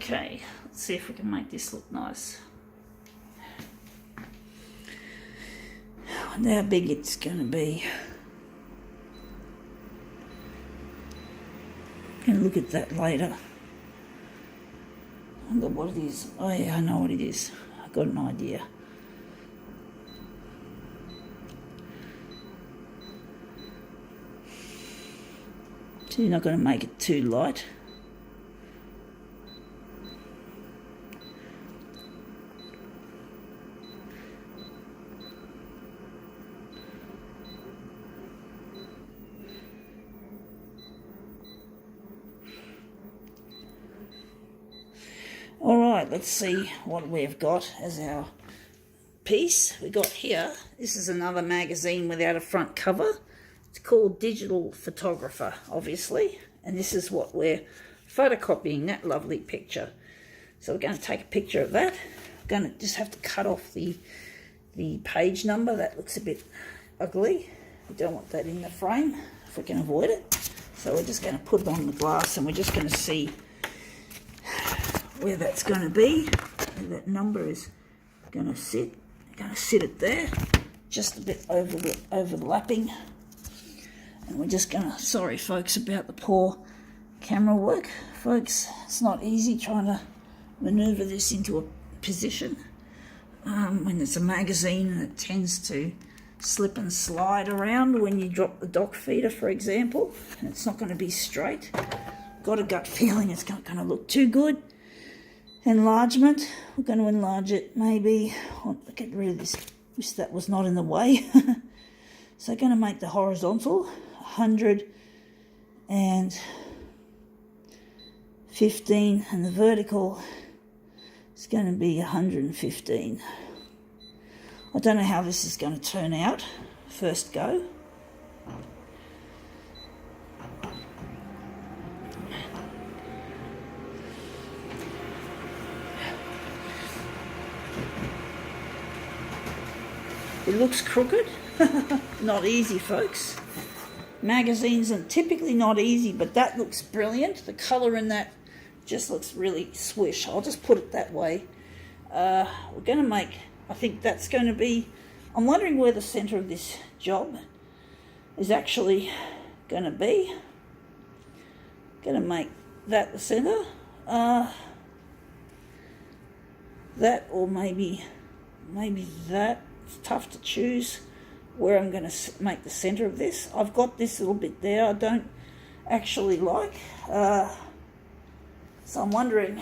Okay, let's see if we can make this look nice. I wonder how big it's going to be. Can look at that later. I wonder what it is. Oh yeah, I know what it is. I've got an idea. So you're not going to make it too light. Alright, let's see what we've got as our piece. We got here, this is another magazine without a front cover. It's called Digital Photographer, obviously, and this is what we're photocopying, that lovely picture. So we're going to take a picture of that. We're going to just have to cut off the page number. That looks a bit ugly. We don't want that in the frame if we can avoid it. So we're just going to put it on the glass and we're just going to see where that's going to be. Where that number is going to sit. I'm going to sit it there, just a bit overlapping. And we're just going to, sorry folks about the poor camera work. Folks, it's not easy trying to manoeuvre this into a position. When it's a magazine and it tends to slip and slide around when you drop the dock feeder, for example, and it's not going to be straight. Got a gut feeling it's not going to look too good. Enlargement, we're going to enlarge it maybe, I'll get rid of this, wish that was not in the way. So I'm going to make the horizontal 115 and the vertical is going to be 115. I don't know how this is going to turn out first go. It looks crooked. Not easy, folks. Magazines are typically not easy, but that looks brilliant. The colour in that just looks really swish. I'll just put it that way. We're going to make, I think that's going to be, I'm wondering where the centre of this job is actually going to be. Going to make that the centre. That or maybe that. It's tough to choose where I'm going to make the centre of this. I've got this little bit there I don't actually like. So I'm wondering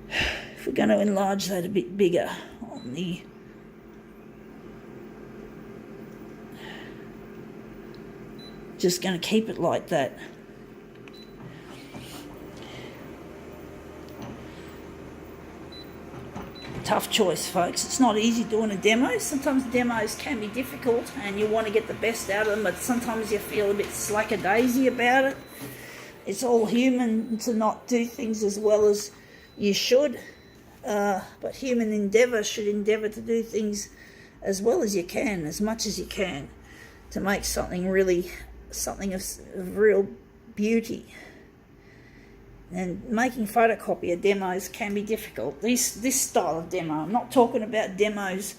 if we're going to enlarge that a bit bigger on the just going to keep it like that. Tough choice, folks. It's not easy doing a demo. Sometimes demos can be difficult and you want to get the best out of them, but sometimes you feel a bit slackadaisy about it. It's all human to not do things as well as you should, but human endeavour should endeavour to do things as well as you can, as much as you can, to make something really, something of real beauty. And making photocopier demos can be difficult. This style of demo, I'm not talking about demos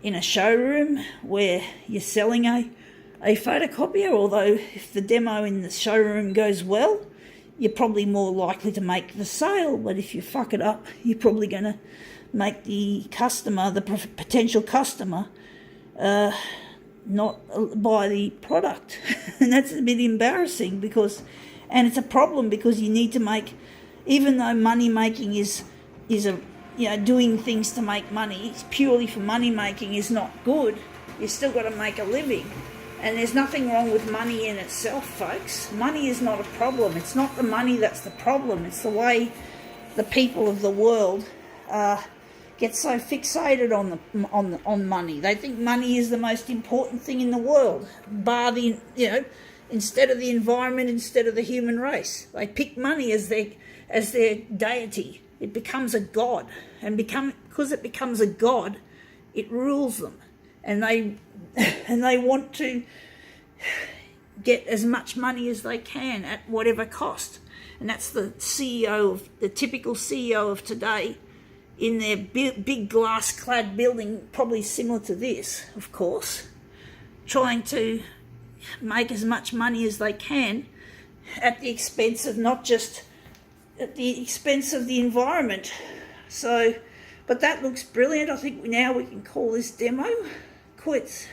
in a showroom where you're selling a photocopier, although if the demo in the showroom goes well, you're probably more likely to make the sale. But if you fuck it up, you're probably going to make the customer, the potential customer, not buy the product. And that's a bit embarrassing because... And it's a problem because you need to make, even though money making is a, doing things to make money, purely for money making is not good. You still got to make a living. And there's nothing wrong with money in itself, folks. Money is not a problem. It's not the money that's the problem. It's the way the people of the world get so fixated on money. They think money is the most important thing in the world, bar the, instead of the environment, instead of the human race. They pick money as their deity. It becomes a god. And because it becomes a god, it rules them. And they want to get as much money as they can at whatever cost. and that's the CEO of the typical CEO of today, in their big glass-clad building, probably similar to this, of course, trying to make as much money as they can at the expense of not just at the expense of the environment. So, but that looks brilliant. I think now we can call this demo quits.